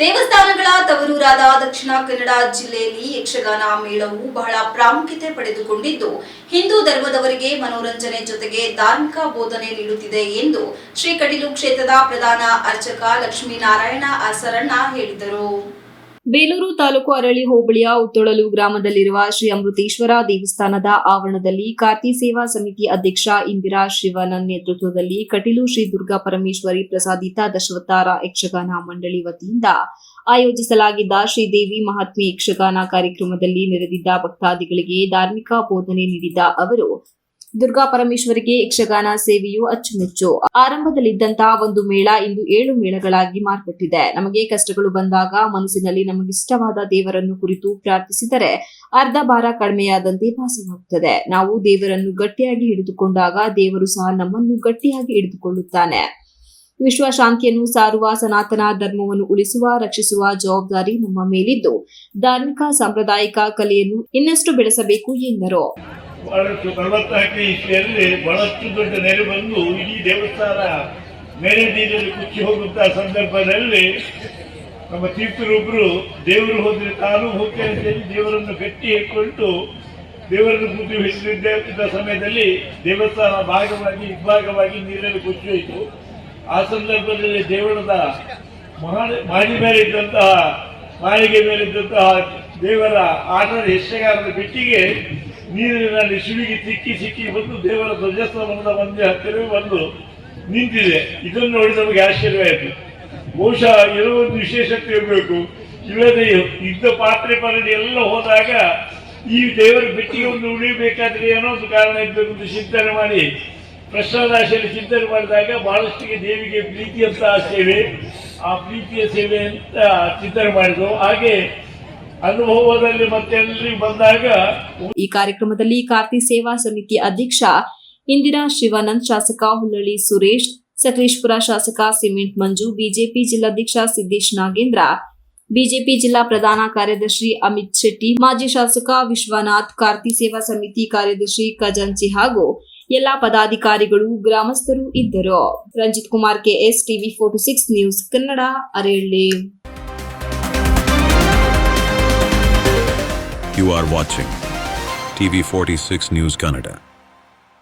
ದೇವಸ್ಥಾನಗಳ ತವರೂರಾದ ದಕ್ಷಿಣ ಕನ್ನಡ ಜಿಲ್ಲೆಯಲ್ಲಿ ಯಕ್ಷಗಾನ ಮೇಳವು ಬಹಳ ಪ್ರಾಮುಖ್ಯತೆ ಪಡೆದುಕೊಂಡಿದ್ದು ಹಿಂದೂ ಧರ್ಮದವರಿಗೆ ಮನೋರಂಜನೆ ಜೊತೆಗೆ ಧಾರ್ಮಿಕ ಬೋಧನೆ ನೀಡುತ್ತಿದೆ ಎಂದು ಶ್ರೀ ಕಟೀಲು ಕ್ಷೇತ್ರದ ಪ್ರಧಾನ ಅರ್ಚಕ ಲಕ್ಷ್ಮೀನಾರಾಯಣ ಅಸರಣ್ಣ ಹೇಳಿದರು. ಬೇಲೂರು ತಾಲೂಕು ಅರಳಿ ಹೋಬಳಿಯ ಉತ್ತೊಳಲು ಗ್ರಾಮದಲ್ಲಿರುವ ಶ್ರೀ ಅಮೃತೇಶ್ವರ ದೇವಸ್ಥಾನದ ಆವರಣದಲ್ಲಿ ಕಾರ್ತಿ ಸೇವಾ ಸಮಿತಿ ಅಧ್ಯಕ್ಷ ಇಂದಿರಾ ಶಿವನನ್ ನೇತೃತ್ವದಲ್ಲಿ ಕಟೀಲು ಶ್ರೀ ದುರ್ಗಾ ಪರಮೇಶ್ವರಿ ಪ್ರಸಾದಿತ ದಶಾವತಾರ ಯಕ್ಷಗಾನ ಮಂಡಳಿ ವತಿಯಿಂದ ಆಯೋಜಿಸಲಾಗಿದ್ದ ಶ್ರೀದೇವಿ ಮಹಾತ್ಮೆ ಯಕ್ಷಗಾನ ಕಾರ್ಯಕ್ರಮದಲ್ಲಿ ನೆರೆದಿದ್ದ ಭಕ್ತಾದಿಗಳಿಗೆ ಧಾರ್ಮಿಕ ಬೋಧನೆ ನೀಡಿದ ಅವರು, ದುರ್ಗಾ ಪರಮೇಶ್ವರಿಗೆ ಯಕ್ಷಗಾನ ಸೇವೆಯು ಅಚ್ಚುಮೆಚ್ಚು. ಆರಂಭದಲ್ಲಿದ್ದಂತಹ ಒಂದು ಮೇಳ ಇಂದು 7 ಮೇಳಗಳಾಗಿ ಮಾರ್ಪಟ್ಟಿದೆ. ನಮಗೆ ಕಷ್ಟಗಳು ಬಂದಾಗ ಮನಸ್ಸಿನಲ್ಲಿ ನಮಗಿಷ್ಟವಾದ ದೇವರನ್ನು ಕುರಿತು ಪ್ರಾರ್ಥಿಸಿದರೆ ಅರ್ಧ ಭಾರ ಕಡಿಮೆಯಾದಂತೆ ಭಾಸವಾಗುತ್ತದೆ. ನಾವು ದೇವರನ್ನು ಗಟ್ಟಿಯಾಗಿ ಹಿಡಿದುಕೊಂಡಾಗ ದೇವರು ಸಹ ನಮ್ಮನ್ನು ಗಟ್ಟಿಯಾಗಿ ಹಿಡಿದುಕೊಳ್ಳುತ್ತಾನೆ. ವಿಶ್ವ ಶಾಂತಿಯನ್ನು ಸಾರುವ ಸನಾತನ ಧರ್ಮವನ್ನು ಉಳಿಸುವ, ರಕ್ಷಿಸುವ ಜವಾಬ್ದಾರಿ ನಮ್ಮ ಮೇಲಿದ್ದು ಧಾರ್ಮಿಕ ಸಾಂಪ್ರದಾಯಿಕ ಕಲೆಯನ್ನು ಇನ್ನಷ್ಟು ಬೆಳೆಸಬೇಕು ಎಂದರು. ಬಹಳಷ್ಟು 44ನೇ ಇಸ್ವಿಯಲ್ಲಿ ಬಹಳಷ್ಟು ದೊಡ್ಡ ನೆರೆ ಬಂದು ಇಡೀ ದೇವಸ್ಥಾನ ಮೇಲೆ ನೀರಲ್ಲಿ ಕುಚ್ಚಿ ಹೋಗುವಂತಹ ಸಂದರ್ಭದಲ್ಲಿ ನಮ್ಮ ತೀರ್ಥರೊಬ್ಬರು ದೇವರು ಹೋದ್ರೆ ತಾನು ಹೋಗ್ತೇನೆ ಅಂತೇಳಿ ದೇವರನ್ನು ಗಟ್ಟಿ ಹಿಡ್ಕೊಂಡು ದೇವರನ್ನು ಬುದ್ಧಿ ಹಿಡಿದಿದ್ದ ಸಮಯದಲ್ಲಿ ದೇವಸ್ಥಾನ ಇಬ್ಬಾಗವಾಗಿ ನೀರಲ್ಲಿ ಕುಚ್ಚಿ ಹೋಯಿತು. ಆ ಸಂದರ್ಭದಲ್ಲಿ ದೇವರದ ಮಾಳಿಗೆ ಮೇಲಿದ್ದಂತಹ ದೇವರ ಆಟದ ಯಕ್ಷಗಾನದ ಬೆಟ್ಟಿಗೆ ನೀರಿನಲ್ಲಿ ಸಿಡುಗಿ ಸಿಕ್ಕಿ ಬಂದು ದೇವರ ಧ್ವಜಸ್ತಂಭದ ಮಂದಿ ಹತ್ತಿರವೇ ಬಂದು ನಿಂತಿದೆ. ಇದನ್ನು ನೋಡಿ ನಮಗೆ ಆಶ್ಚರ್ಯ ಆಯಿತು. ಬಹುಶಃ ಏನೋ ಒಂದು ವಿಶೇಷತೆ ಇರಬೇಕು. ಇಲ್ಲದೆ ಇದ್ದ ಪಾತ್ರೆ ಪರಡಿ ಎಲ್ಲ ಹೋದಾಗ ಈ ದೇವರ ಬೆಟ್ಟಿಗೆ ಒಂದು ಉಳಿಯಬೇಕಾದ್ರೆ ಏನೋ ಒಂದು ಕಾರಣ ಇರಬೇಕು ಅಂತ ಚಿಂತನೆ ಮಾಡಿ ಪ್ರಶ್ನಾದಾಶೆಯಲ್ಲಿ ಚಿಂತನೆ ಮಾಡಿದಾಗ ಬಹಳಷ್ಟಿಗೆ ದೇವಿಗೆ ಪ್ರೀತಿಯಂತಹ ಸೇವೆ, ಆ ಪ್ರೀತಿಯ ಸೇವೆ ಅಂತ ಚಿಂತನೆ ಮಾಡಿದ್ರು. ಹಾಗೆ ಅನುಭವದಲ್ಲಿ ಮತ್ತೆ ಬಂದಾಗ ಈ ಕಾರ್ಯಕ್ರಮದಲ್ಲಿ ಕಾರ್ತಿ ಸೇವಾ ಸಮಿತಿ ಅಧ್ಯಕ್ಷ ಇಂದಿರಾ ಶಿವಾನಂದ್, ಶಾಸಕ ಹುಲ್ಲಳ್ಳಿ ಸುರೇಶ್, ಸಕಲೇಶಪುರ ಶಾಸಕ ಸಿಮೆಂಟ್ ಮಂಜು, ಬಿಜೆಪಿ ಜಿಲ್ಲಾಧ್ಯಕ್ಷ ಸಿದ್ದೇಶ್ ನಾಗೇಂದ್ರ, ಬಿಜೆಪಿ ಜಿಲ್ಲಾ ಪ್ರಧಾನ ಕಾರ್ಯದರ್ಶಿ ಅಮಿತ್ ಶೆಟ್ಟಿ, ಮಾಜಿ ಶಾಸಕ ವಿಶ್ವನಾಥ್, ಕಾರ್ತಿ ಸೇವಾ ಸಮಿತಿ ಕಾರ್ಯದರ್ಶಿ ಖಜಾಂಚಿ ಹಾಗೂ ಎಲ್ಲಾ ಪದಾಧಿಕಾರಿಗಳು, ಗ್ರಾಮಸ್ಥರು ಇದ್ದರು. Ranjith Kumar KS, TV 46 news Kannada, Arehalli. You are watching TV 46 News Kannada.